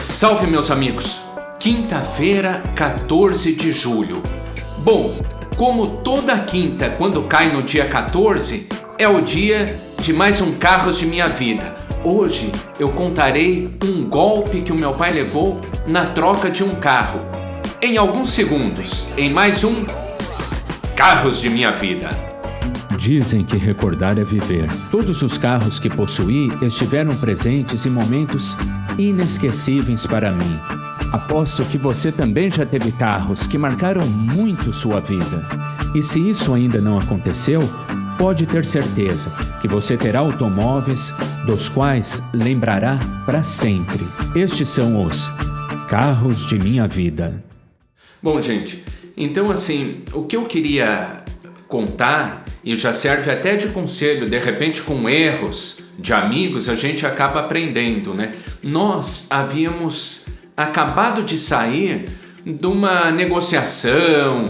Salve, meus amigos! Quinta-feira, 14 de julho. Bom, como toda quinta, quando cai no dia 14, é o dia de mais um Carros de Minha Vida. Hoje eu contarei um golpe que o meu pai levou na troca de um carro. Em alguns segundos, em mais um Carros de Minha Vida. Dizem que recordar é viver. Todos os carros que possuí estiveram presentes em momentos inesquecíveis para mim. Aposto que você também já teve carros que marcaram muito sua vida. E se isso ainda não aconteceu, pode ter certeza que você terá automóveis dos quais lembrará para sempre. Estes são os Carros de Minha Vida. Bom, gente, então assim, o que eu queria contar, e já serve até de conselho, de repente com erros de amigos a gente acaba aprendendo, né? Nós havíamos acabado de sair de uma negociação,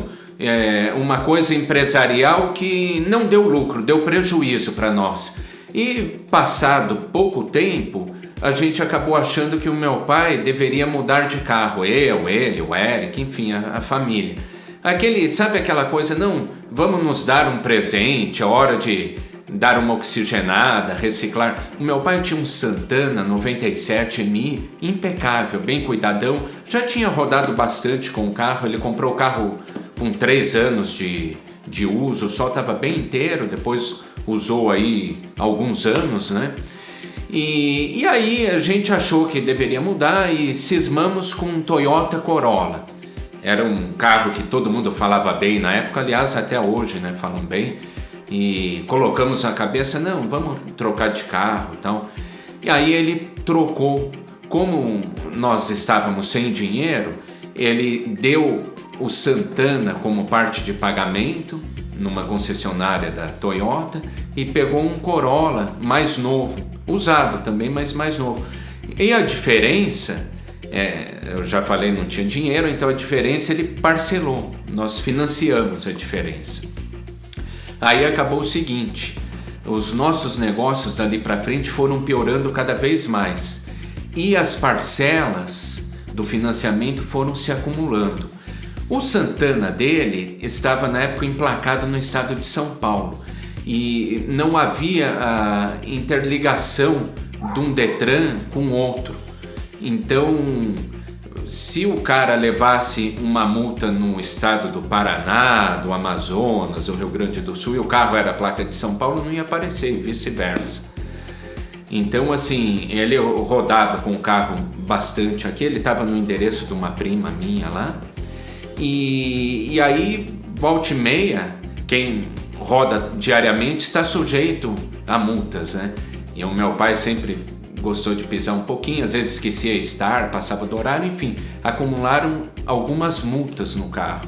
uma coisa empresarial que não deu lucro, deu prejuízo para nós. E passado pouco tempo, a gente acabou achando que o meu pai deveria mudar de carro, ele, o Eric, enfim, a família. Sabe aquela coisa, não, vamos nos dar um presente, é hora de dar uma oxigenada, reciclar. O meu pai tinha um Santana 97 Mi, impecável, bem cuidadão, já tinha rodado bastante com o carro, ele comprou o carro com 3 anos de uso, só estava bem inteiro, depois usou aí alguns anos, né? E aí a gente achou que deveria mudar e cismamos com um Toyota Corolla. Era um carro que todo mundo falava bem na época, aliás, até hoje, né, falam bem. E colocamos na cabeça, não, vamos trocar de carro e tal. E aí ele trocou. Como nós estávamos sem dinheiro, ele deu o Santana como parte de pagamento numa concessionária da Toyota e pegou um Corolla mais novo, usado também, mas mais novo. E a diferença... eu já falei, não tinha dinheiro, então a diferença ele parcelou, nós financiamos a diferença. Aí acabou o seguinte, os nossos negócios dali para frente foram piorando cada vez mais e as parcelas do financiamento foram se acumulando. O Santana dele estava na época emplacado no estado de São Paulo e não havia a interligação de um Detran com outro. Então, se o cara levasse uma multa no estado do Paraná, do Amazonas, do Rio Grande do Sul, e o carro era a placa de São Paulo, não ia aparecer, e vice-versa. Então, assim, ele rodava com o carro bastante aqui, ele estava no endereço de uma prima minha lá, e aí, volta e meia, quem roda diariamente está sujeito a multas, né? E o meu pai sempre gostou de pisar um pouquinho, às vezes esquecia estar, passava do horário, enfim, acumularam algumas multas no carro.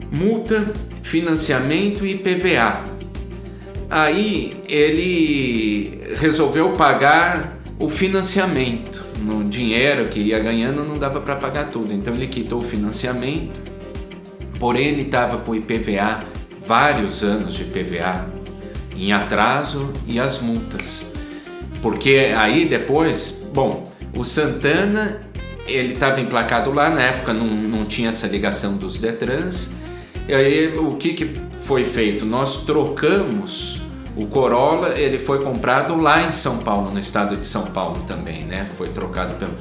Multa, financiamento e IPVA. Aí ele resolveu pagar o financiamento. No dinheiro que ia ganhando não dava para pagar tudo, então ele quitou o financiamento, porém ele estava com o IPVA, vários anos de IPVA em atraso e as multas. Porque aí depois, bom, o Santana, ele estava emplacado lá, na época não tinha essa ligação dos Detrans, e aí o que foi feito? Nós trocamos o Corolla, ele foi comprado lá em São Paulo, no estado de São Paulo também, né? Foi trocado pelo...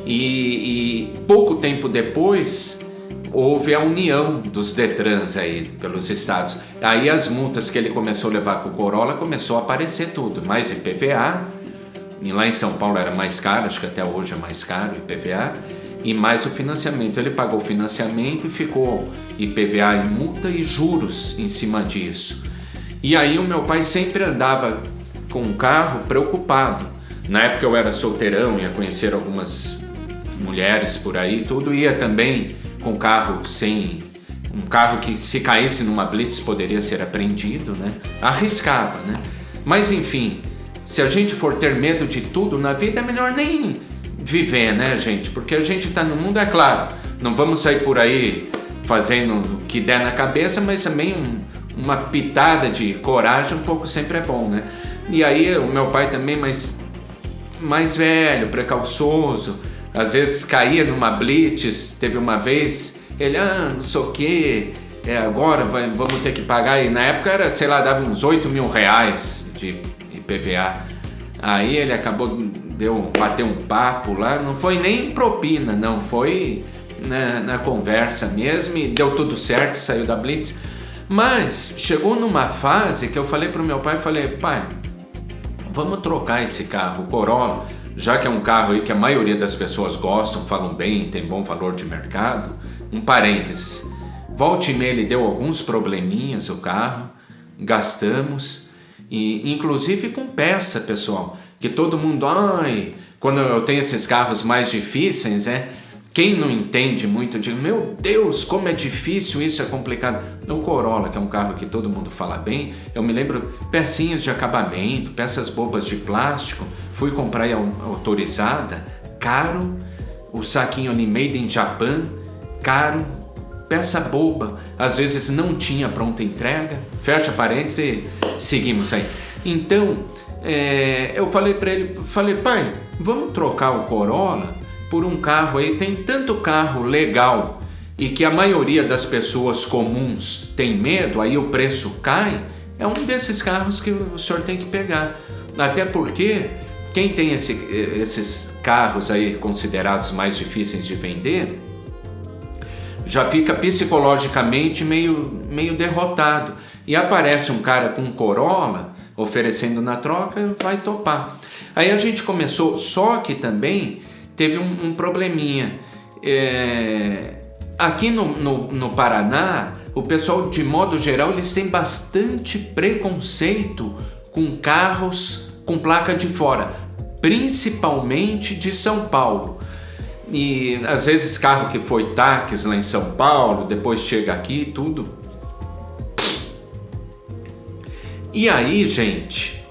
E pouco tempo depois, houve a união dos Detrans aí, pelos estados. Aí as multas que ele começou a levar com o Corolla, começou a aparecer tudo, mais IPVA, e lá em São Paulo era mais caro, acho que até hoje é mais caro IPVA, e mais o financiamento. Ele pagou o financiamento e ficou IPVA em multa e juros em cima disso. E aí o meu pai sempre andava com o carro preocupado. Na época eu era solteirão, ia conhecer algumas mulheres por aí, tudo, ia também com carro um carro que se caísse numa blitz poderia ser apreendido, né? Arriscava, né? Mas enfim, se a gente for ter medo de tudo na vida, é melhor nem viver, né, gente? Porque a gente tá no mundo, é claro, não vamos sair por aí fazendo o que der na cabeça, mas também uma pitada de coragem um pouco sempre é bom, né? E aí o meu pai também, mas mais velho, precauçoso, às vezes caía numa blitz. Teve uma vez, ele, não sei o que, agora vamos ter que pagar, e na época era, sei lá, dava uns 8 mil reais de IPVA. Aí ele acabou, bateu um papo lá, não foi nem propina, não, foi na conversa mesmo, e deu tudo certo, saiu da blitz. Mas chegou numa fase que eu falei pro meu pai, pai, vamos trocar esse carro, o Corolla, já que é um carro aí que a maioria das pessoas gostam, falam bem, tem bom valor de mercado. Um parênteses, volte e meia ele deu alguns probleminhas o carro, gastamos, e inclusive com peça, pessoal, que todo mundo, quando eu tenho esses carros mais difíceis, quem não entende muito, diz, meu Deus, como é difícil, isso é complicado. O Corolla, que é um carro que todo mundo fala bem, eu me lembro, pecinhas de acabamento, peças bobas de plástico, fui comprar autorizada, caro, o saquinho ali made in Japan, caro, peça boba, às vezes não tinha pronta entrega, fecha parênteses e seguimos aí. Então, eu falei para ele, pai, vamos trocar o Corolla por um carro aí, tem tanto carro legal e que a maioria das pessoas comuns tem medo, aí o preço cai, é um desses carros que o senhor tem que pegar. Até porque quem tem esses carros aí considerados mais difíceis de vender, já fica psicologicamente meio derrotado. E aparece um cara com um Corolla oferecendo na troca, vai topar. Aí a gente começou, só que também teve um probleminha. Aqui no Paraná, o pessoal, de modo geral, eles têm bastante preconceito com carros com placa de fora, principalmente de São Paulo. E às vezes carro que foi táxi lá em São Paulo, depois chega aqui, tudo. E aí, gente,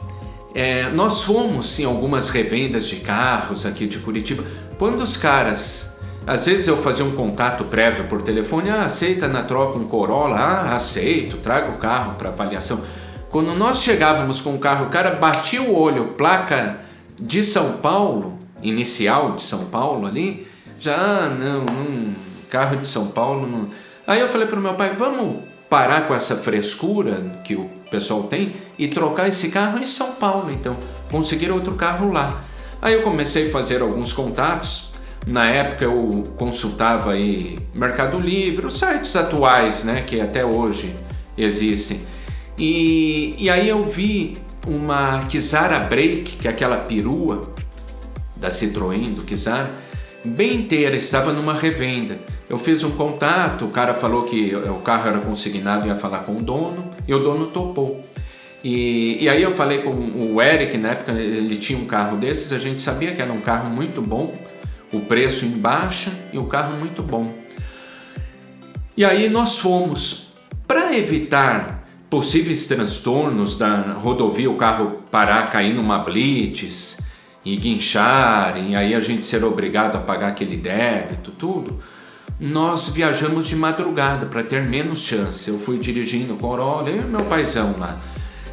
nós fomos em algumas revendas de carros aqui de Curitiba. Quando os caras, às vezes eu fazia um contato prévio por telefone, aceita na troca um Corolla? Aceito, traga o carro para avaliação. Quando nós chegávamos com o carro, o cara batia o olho, placa de São Paulo, inicial de São Paulo ali, já, não, carro de São Paulo, não. Aí eu falei pro meu pai, vamos parar com essa frescura que o pessoal tem e trocar esse carro em São Paulo, então, conseguir outro carro lá. Aí eu comecei a fazer alguns contatos. Na época eu consultava aí Mercado Livre, os sites atuais, né, que até hoje existem. E aí eu vi uma Kisara Break, que é aquela perua da Citroën, do Kisara, bem inteira, estava numa revenda. Eu fiz um contato, o cara falou que o carro era consignado, ia falar com o dono, e o dono topou. E aí eu falei com o Eric, na época ele tinha um carro desses, a gente sabia que era um carro muito bom, o preço em baixa e o carro muito bom. E aí nós fomos, para evitar possíveis transtornos da rodovia, o carro parar, cair numa blitz e guincharem, aí a gente ser obrigado a pagar aquele débito, tudo, nós viajamos de madrugada para ter menos chance. Eu fui dirigindo o Corolla, eu e meu paizão lá.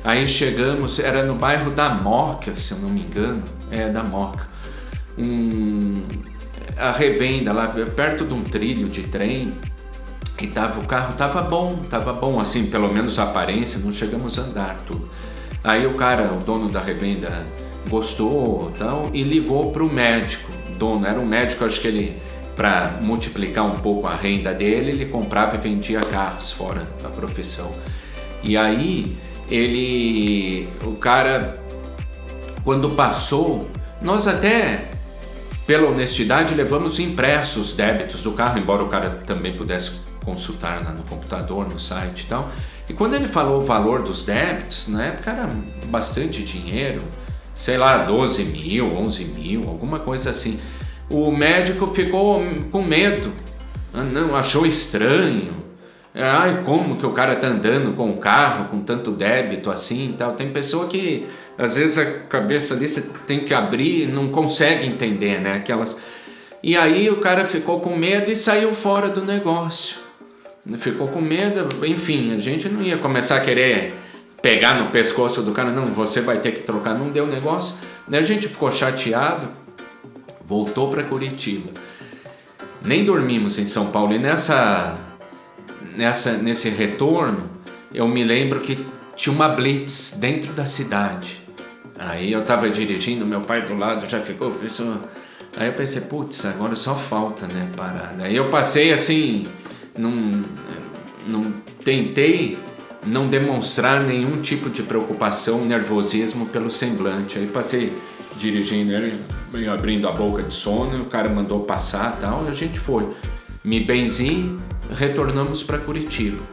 Aí chegamos, era no bairro da Moca, se eu não me engano, da Moca, a revenda lá, perto de um trilho de trem, e o carro tava bom, assim, pelo menos a aparência, não chegamos a andar tudo. Aí o dono da revenda gostou tal, e ligou para o médico, era um médico, acho que ele, para multiplicar um pouco a renda dele, ele comprava e vendia carros fora da profissão. E aí o cara, quando passou, nós até, pela honestidade, levamos impressos débitos do carro, embora o cara também pudesse consultar lá no computador, no site e tal. E quando ele falou o valor dos débitos, na época era bastante dinheiro, sei lá, 12 mil, 11 mil, alguma coisa assim. O médico ficou com medo, não, achou estranho. Como que o cara tá andando com o carro, com tanto débito assim e tal. Tem pessoa que, às vezes, a cabeça ali você tem que abrir e não consegue entender, né? E aí o cara ficou com medo e saiu fora do negócio. Ficou com medo, enfim, a gente não ia começar a querer pegar no pescoço do cara, não, você vai ter que trocar, não deu negócio. Daí a gente ficou chateado, voltou para Curitiba. Nem dormimos em São Paulo. E nesse retorno, eu me lembro que tinha uma blitz dentro da cidade. Aí eu estava dirigindo, meu pai do lado já ficou... Aí eu pensei, putz, agora só falta, né, parar. Aí eu passei assim, não tentei não demonstrar nenhum tipo de preocupação, nervosismo pelo semblante. Aí passei dirigindo, ele meio abrindo a boca de sono, o cara mandou passar e tal, e a gente foi. Me benzi, retornamos para Curitiba.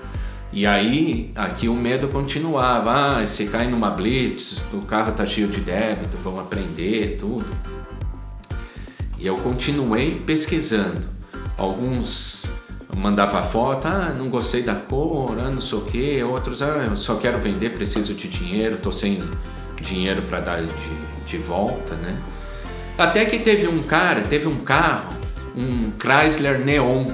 E aí, aqui o medo continuava. Se cai numa blitz, o carro tá cheio de débito, vão aprender, tudo. E eu continuei pesquisando. Alguns mandava foto, não gostei da cor, não sei o que. Outros, eu só quero vender, preciso de dinheiro, tô sem dinheiro para dar de volta, né? Até que teve um carro, um Chrysler Neon,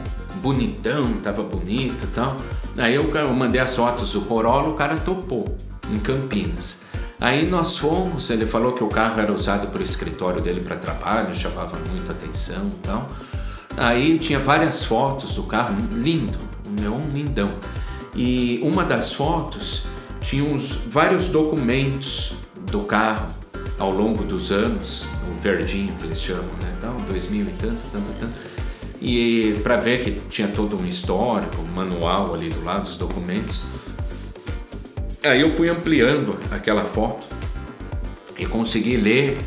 bonitão, tava bonito e tal. Aí eu mandei as fotos do Corolla, o cara topou, em Campinas. Aí nós fomos, ele falou que o carro era usado para o escritório dele para trabalho, chamava muita atenção e tal. Aí tinha várias fotos do carro, lindo, um Neon lindão. E uma das fotos tinha vários documentos do carro ao longo dos anos, o verdinho que eles chamam, né? Então, 2000 e tanto. E para ver que tinha todo um histórico, um manual ali do lado dos documentos. Aí eu fui ampliando aquela foto e consegui ler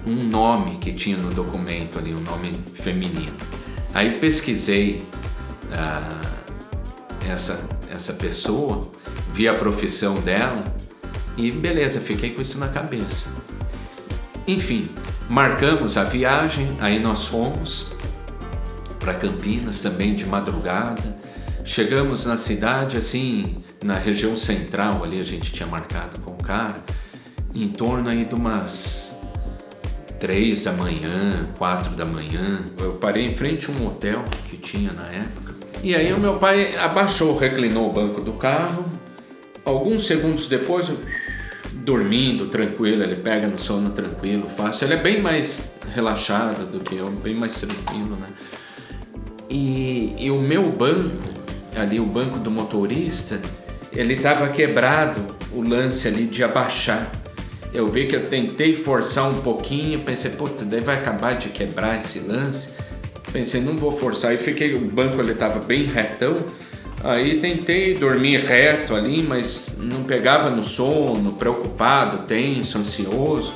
um nome que tinha no documento ali, um nome feminino. Aí pesquisei essa pessoa, vi a profissão dela e beleza, fiquei com isso na cabeça. Enfim, marcamos a viagem, aí nós fomos para Campinas também de madrugada. Chegamos na cidade, assim, na região central ali, a gente tinha marcado com o cara, em torno aí de umas 3 da manhã, 4 da manhã. Eu parei em frente a um hotel que tinha na época. E aí o meu pai abaixou, reclinou o banco do carro. Alguns segundos depois, dormindo, tranquilo, ele pega no sono tranquilo, fácil. Ele é bem mais relaxado do que eu, bem mais tranquilo, né? E o meu banco, ali o banco do motorista, ele estava quebrado, o lance ali de abaixar. Eu vi que eu tentei forçar um pouquinho, pensei, puta, daí vai acabar de quebrar esse lance. Pensei, não vou forçar. Aí o banco ele estava bem retão. Aí tentei dormir reto ali, mas não pegava no sono, preocupado, tenso, ansioso.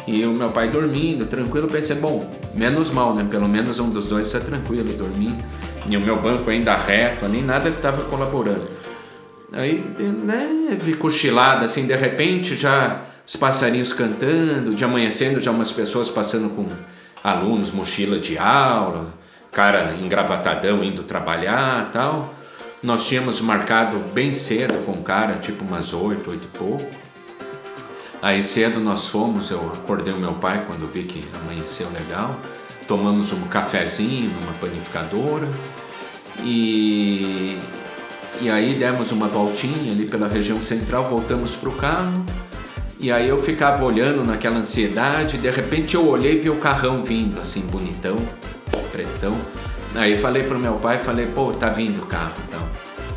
E o meu pai dormindo, tranquilo, pensei, bom, menos mal, né? Pelo menos um dos dois está tranquilo, dormindo. E o meu banco ainda reto ali, nada que estava colaborando. Aí, né, vi cochilada, assim, de repente, já os passarinhos cantando, de amanhecendo, já umas pessoas passando com alunos, mochila de aula, cara engravatadão indo trabalhar e tal. Nós tínhamos marcado bem cedo com o cara, tipo umas 8 e pouco. Aí cedo nós fomos, eu acordei o meu pai quando vi que amanheceu legal. Tomamos um cafezinho numa panificadora e aí demos uma voltinha ali pela região central, voltamos pro carro. E aí eu ficava olhando naquela ansiedade, de repente eu olhei e vi o carrão vindo, assim, bonitão, pretão. Aí falei pro meu pai, pô, tá vindo o carro, então.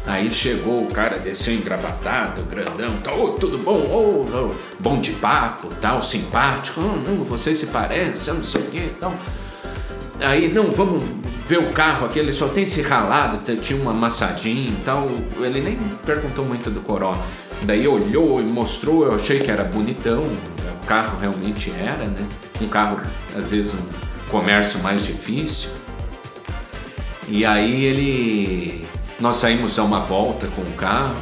Aí chegou, o cara desceu engravatado, grandão, tal, tudo bom, bom de papo, tal, simpático, não, você se parece, não sei o que, tal. Aí, não, vamos ver o carro aqui, ele só tem esse ralado, tinha um amassadinho e tal, ele nem perguntou muito do Corolla. Daí olhou e mostrou, eu achei que era bonitão, o carro realmente era, né? Um carro, às vezes, um comércio mais difícil. E aí nós saímos dar uma volta com o carro,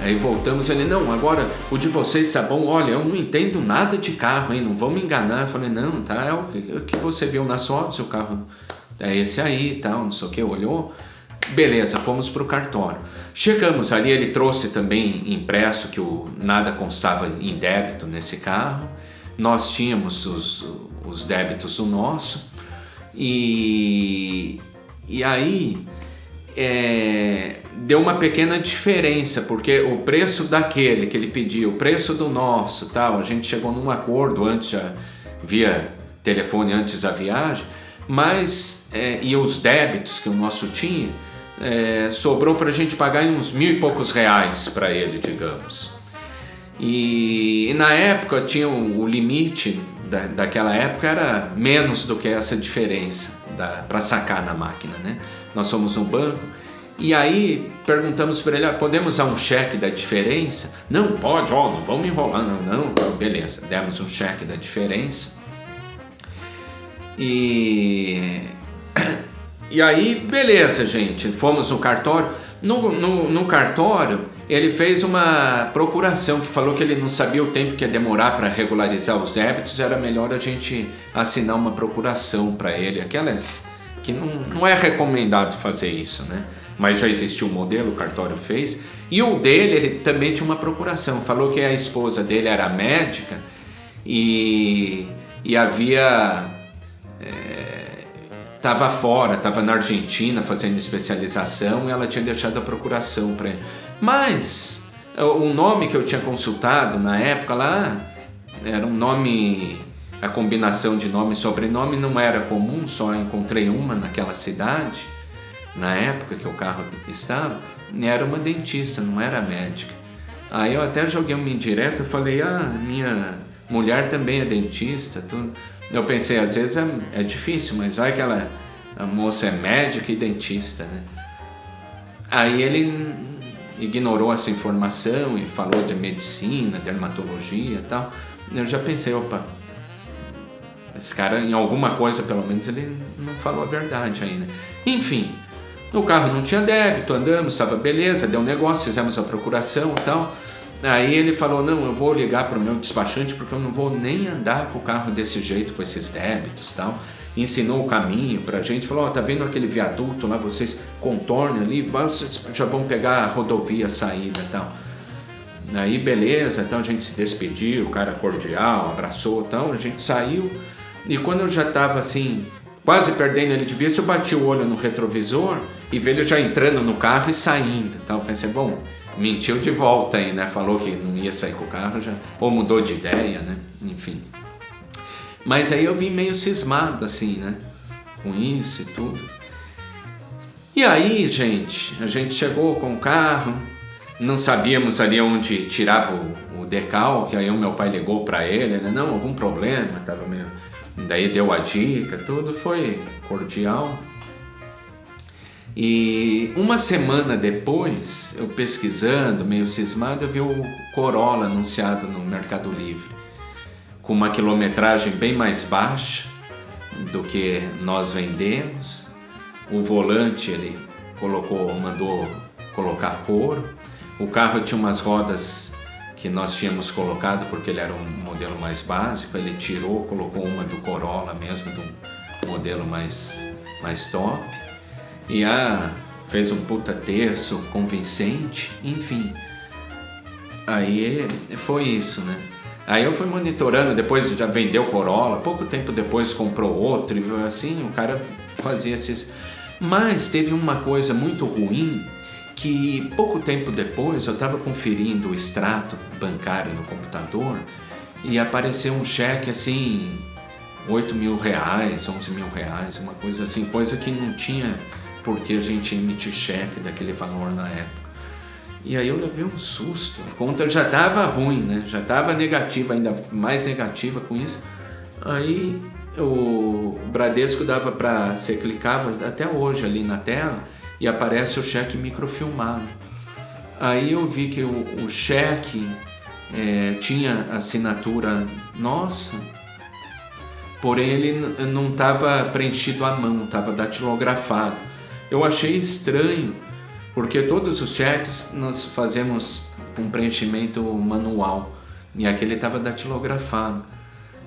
aí voltamos, ele, não, agora o de vocês tá bom, olha, eu não entendo nada de carro, hein, não vão me enganar. Eu falei, não, tá, é o que você viu nas fotos, o carro é esse aí e tal, não sei o que, olhou. Beleza, fomos pro cartório. Chegamos ali, ele trouxe também impresso que nada constava em débito nesse carro. Nós tínhamos os débitos do nosso. E aí deu uma pequena diferença, porque o preço daquele que ele pediu, o preço do nosso, tal, a gente chegou num acordo antes, já via telefone antes da viagem, mas e os débitos que o nosso tinha, sobrou para a gente pagar uns R$1.000 e poucos para ele, digamos. E na época tinha o limite daquela época era menos do que essa diferença para sacar na máquina, né? Nós fomos no banco e aí perguntamos para ele, podemos dar um cheque da diferença? Não, pode, não vamos me enrolar, não, beleza, demos um cheque da diferença. E aí, beleza, gente, fomos no cartório. No cartório, ele fez uma procuração que falou que ele não sabia o tempo que ia demorar para regularizar os débitos, era melhor a gente assinar uma procuração para ele, aquelas que não é recomendado fazer isso, né? Mas já existiu um modelo, o cartório fez, e o dele, ele também tinha uma procuração, falou que a esposa dele era médica e havia... estava fora, estava na Argentina fazendo especialização e ela tinha deixado a procuração para ele. Mas o nome que eu tinha consultado na época lá era um nome, a combinação de nome e sobrenome não era comum, só encontrei uma naquela cidade, na época que o carro estava, era uma dentista, não era médica. Aí eu até joguei uma indireta, falei, minha mulher também é dentista, tudo. Eu pensei, às vezes é difícil, mas vai que a moça é médica e dentista, né? Aí ele ignorou essa informação e falou de medicina, dermatologia e tal. Eu já pensei, opa, esse cara em alguma coisa, pelo menos, ele não falou a verdade ainda. Enfim, o carro não tinha débito, andamos, estava beleza, deu um negócio, fizemos a procuração e tal. Aí ele falou, não, eu vou ligar para o meu despachante porque eu não vou nem andar com o carro desse jeito, com esses débitos e tal. Ensinou o caminho para a gente, falou, tá vendo aquele viaduto lá, vocês contornem ali, vocês já vão pegar a rodovia, a saída e tal. Aí beleza, então a gente se despediu, o cara cordial, abraçou e tal, a gente saiu. E quando eu já estava assim, quase perdendo ele de vista, eu bati o olho no retrovisor e vi ele já entrando no carro e saindo. Então eu pensei, bom, mentiu de volta aí, né? Falou que não ia sair com o carro, já, ou mudou de ideia, né? Enfim. Mas aí eu vim meio cismado, assim, né? Com isso e tudo. E aí, gente, a gente chegou com o carro, não sabíamos ali onde tirava o decalque, aí o meu pai ligou para ele, né? Não, algum problema, tava meio... Daí deu a dica, tudo, foi cordial. E uma semana depois, eu pesquisando, meio cismado, eu vi o Corolla anunciado no Mercado Livre, com uma quilometragem bem mais baixa do que nós vendemos. O volante ele mandou colocar couro. O carro tinha umas rodas que nós tínhamos colocado porque ele era um modelo mais básico. Ele tirou, colocou uma do Corolla mesmo, do modelo mais top. E fez um puta terço convincente, enfim. Aí foi isso, né? Aí eu fui monitorando, depois já vendeu o Corolla, pouco tempo depois comprou outro, e assim, o cara fazia esses... Mas teve uma coisa muito ruim, que pouco tempo depois eu estava conferindo o extrato bancário no computador e apareceu um cheque assim, R$8.000, R$11.000, uma coisa assim, coisa que não tinha porque a gente emitir cheque daquele valor na época. E aí eu levei um susto, a conta já estava ruim, né? Já estava negativa, ainda mais negativa com isso. Aí o Bradesco dava para, você clicava até hoje ali na tela e aparece o cheque microfilmado. Aí eu vi que o cheque tinha assinatura nossa, porém ele não estava preenchido à mão, estava datilografado. Eu achei estranho, porque todos os cheques nós fazemos com preenchimento manual e aquele estava datilografado.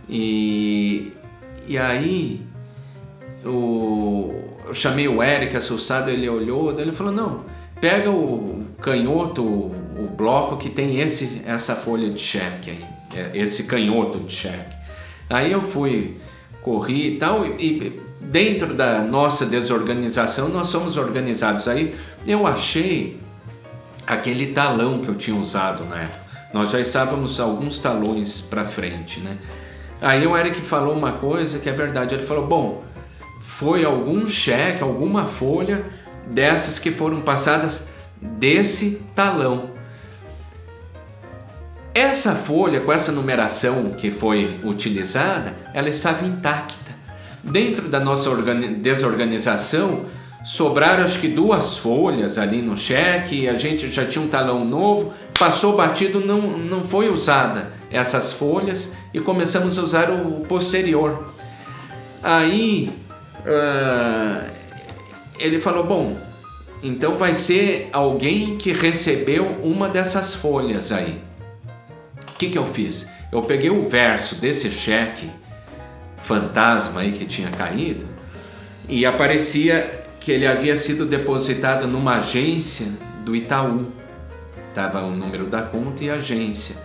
E aí eu chamei o Eric assustado, ele olhou, daí ele falou, não, pega o canhoto, o bloco que tem essa folha de cheque aí, esse canhoto de cheque. Aí eu corri e tal, e dentro da nossa desorganização, nós somos organizados. Aí eu achei aquele talão que eu tinha usado na época. Nós já estávamos alguns talões para frente, né? Aí o Eric falou uma coisa que é verdade. Ele falou, bom, foi algum cheque, alguma folha dessas que foram passadas desse talão. Essa folha, com essa numeração que foi utilizada, ela estava intacta. Dentro da nossa desorganização, sobraram acho que 2 folhas ali no cheque, a gente já tinha um talão novo, passou batido, não foi usada essas folhas e começamos a usar o posterior. Aí ele falou, bom, então vai ser alguém que recebeu uma dessas folhas aí. O que eu fiz? Eu peguei o verso desse cheque fantasma aí que tinha caído e aparecia que ele havia sido depositado numa agência do Itaú. Tava o número da conta e a agência.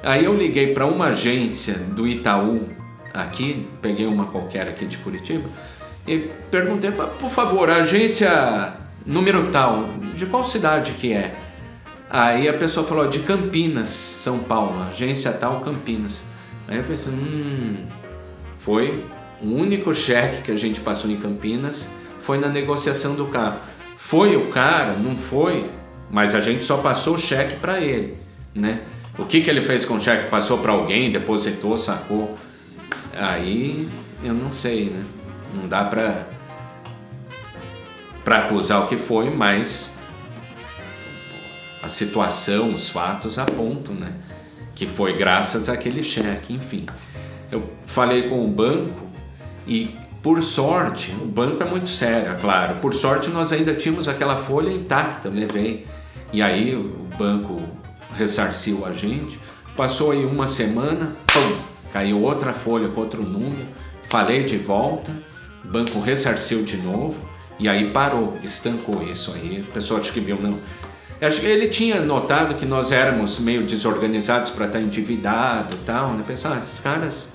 Aí eu liguei para uma agência do Itaú aqui, peguei uma qualquer aqui de Curitiba e perguntei, por favor, a agência número tal, de qual cidade que é? Aí a pessoa falou, de Campinas, São Paulo, agência tal, Campinas. Aí eu pensei, foi o único cheque que a gente passou em Campinas, foi na negociação do carro. Foi o cara? Não foi, mas a gente só passou o cheque para ele, né? O que ele fez com o cheque? Passou para alguém, depositou, sacou? Aí eu não sei, né? Não dá para acusar o que foi, mas a situação, os fatos apontam, né? Que foi graças àquele cheque, enfim. Eu falei com o banco e, por sorte, o banco é muito sério, é claro. Por sorte, nós ainda tínhamos aquela folha intacta, eu levei. E aí o banco ressarciu a gente. Passou aí uma semana, pum, caiu outra folha com outro número. Falei de volta, o banco ressarciu de novo. E aí parou, estancou isso aí. A pessoa acho que viu, não. Acho que ele tinha notado que nós éramos meio desorganizados para estar endividado e tal, né? Pensar, esses caras,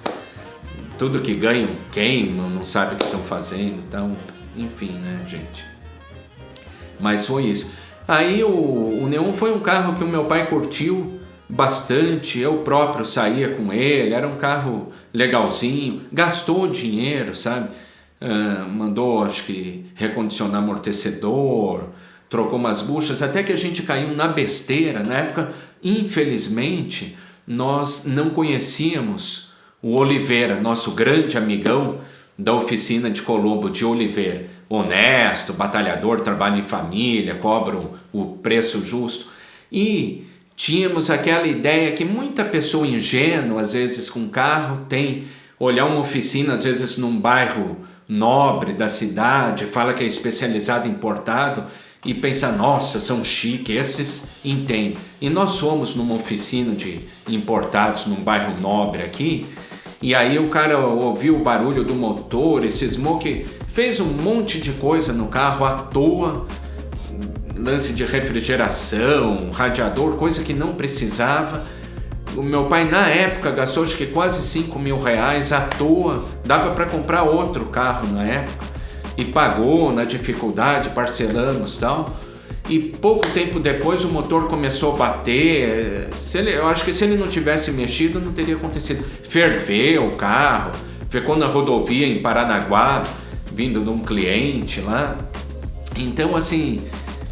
tudo que ganham, queimam, não sabem o que estão fazendo e tal. Enfim, né, gente? Mas foi isso. Aí o Neon foi um carro que o meu pai curtiu bastante, eu próprio saía com ele, era um carro legalzinho, gastou dinheiro, sabe? Mandou, acho que, recondicionar amortecedor, trocou umas buchas, até que a gente caiu na besteira. Na época, infelizmente, nós não conhecíamos o Oliveira, nosso grande amigão da oficina de Colombo de Oliveira. Honesto, batalhador, trabalha em família, cobra o preço justo. E tínhamos aquela ideia que muita pessoa ingênua, às vezes com carro, tem, olhar uma oficina, às vezes num bairro nobre da cidade, fala que é especializado em importado e pensa, nossa, são chiques, esses entendem. E nós fomos numa oficina de importados num bairro nobre aqui, e aí o cara ouviu o barulho do motor, cismou que fez um monte de coisa no carro à toa, lance de refrigeração, radiador, coisa que não precisava. O meu pai na época gastou acho que quase R$5.000 à toa, dava para comprar outro carro na época, e pagou na dificuldade, parcelamos e tal. E pouco tempo depois o motor começou a bater. Eu acho que se ele não tivesse mexido não teria acontecido. Ferveu o carro, ficou na rodovia em Paranaguá, vindo de um cliente lá. Então assim,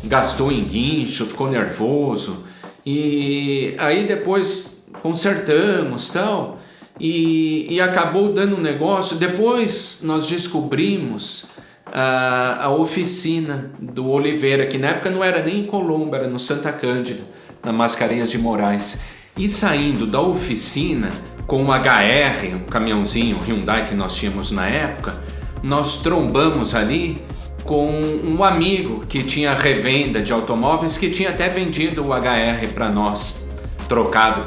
gastou em guincho, ficou nervoso. E aí depois consertamos tal, e acabou dando um negócio. Depois nós descobrimos a oficina do Oliveira, que na época não era nem em Colombo, era no Santa Cândida, na Mascarenhas de Moraes. E saindo da oficina com um HR, um caminhãozinho Hyundai que nós tínhamos na época, nós trombamos ali com um amigo que tinha revenda de automóveis, que tinha até vendido o HR para nós, trocado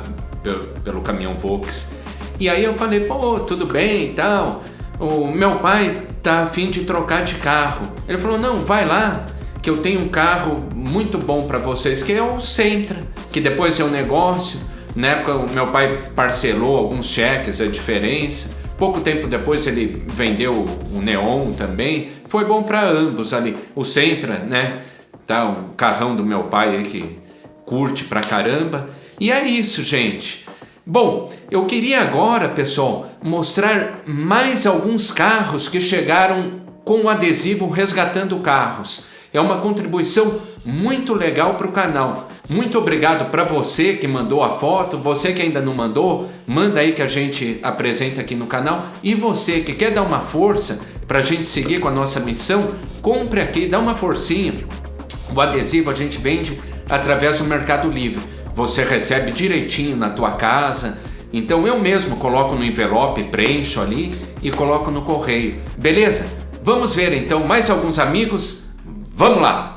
pelo caminhão Volks. E aí eu falei, pô, tudo bem e tal, o meu pai tá a fim de trocar de carro. Ele falou, não, vai lá, que eu tenho um carro muito bom para vocês, que é o Sentra, que depois é um negócio. Na época o meu pai parcelou alguns cheques, a diferença, Pouco tempo depois ele vendeu o Neon também. Foi bom para ambos ali. O Sentra, né? Tá um carrão do meu pai aí que curte pra caramba. E é isso, gente. Bom, eu queria agora, pessoal, mostrar mais alguns carros que chegaram com o adesivo Resgatando Carros. É uma contribuição muito legal para o canal. Muito obrigado para você que mandou a foto, você que ainda não mandou, manda aí que a gente apresenta aqui no canal. E você que quer dar uma força para a gente seguir com a nossa missão, compre aqui, dá uma forcinha. O adesivo a gente vende através do Mercado Livre. Você recebe direitinho na tua casa. Então eu mesmo coloco no envelope, preencho ali e coloco no correio. Beleza? Vamos ver então mais alguns amigos. Vamos lá!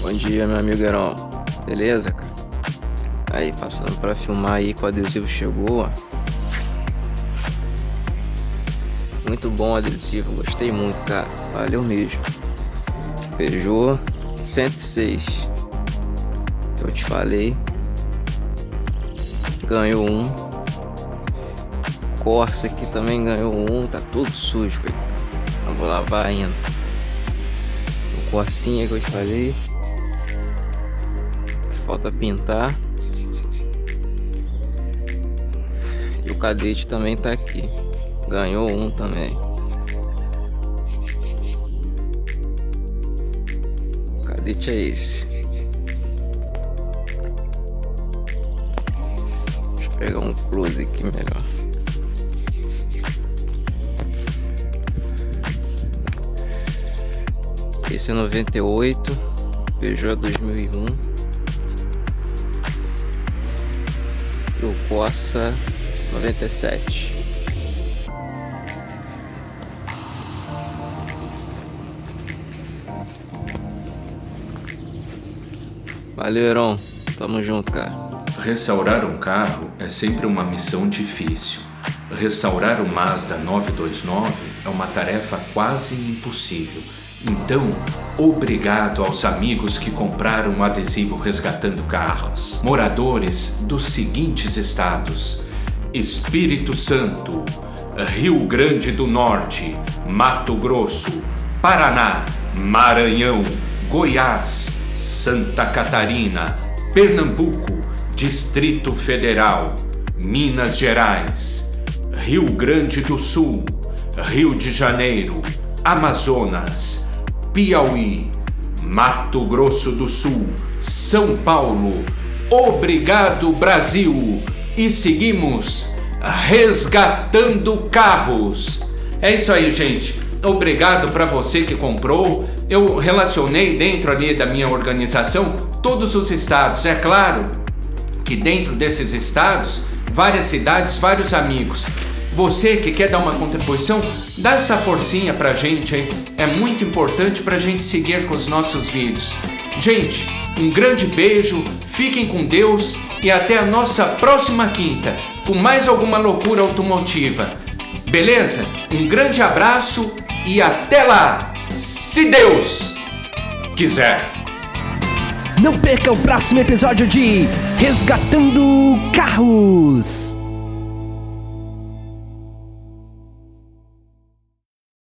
Bom dia, meu amigo Heron. Beleza, cara? Aí, passando pra filmar aí que o adesivo chegou, ó. Muito bom o adesivo, gostei muito, cara. Valeu mesmo. Peugeot 106. Eu te falei. Ganhou um. Corsa aqui também ganhou um. Tá tudo sujo, cara. Eu vou lavar ainda. O Corsinha que eu te falei. Falta pintar. E o Cadete também tá aqui. Ganhou um também. O Cadete é esse. Deixa eu pegar um close aqui melhor. Esse é 98. Peugeot 2001. E o Corsa 97. Valeu, Heron. Tamo junto, cara. Restaurar um carro é sempre uma missão difícil. Restaurar o Mazda 929 é uma tarefa quase impossível. Então, obrigado aos amigos que compraram o adesivo Resgatando Carros. Moradores dos seguintes estados: Espírito Santo, Rio Grande do Norte, Mato Grosso, Paraná, Maranhão, Goiás, Santa Catarina, Pernambuco, Distrito Federal, Minas Gerais, Rio Grande do Sul, Rio de Janeiro, Amazonas, Piauí, Mato Grosso do Sul, São Paulo. Obrigado, Brasil! E seguimos resgatando carros. É isso aí, gente. Obrigado para você que comprou. Eu relacionei dentro ali da minha organização todos os estados. É claro que dentro desses estados, várias cidades, vários amigos. Você que quer dar uma contribuição, dá essa forcinha pra gente aí. É muito importante pra gente seguir com os nossos vídeos. Gente, um grande beijo, fiquem com Deus e até a nossa próxima quinta com mais alguma loucura automotiva. Beleza? Um grande abraço e até lá, se Deus quiser. Não perca o próximo episódio de Resgatando Carros.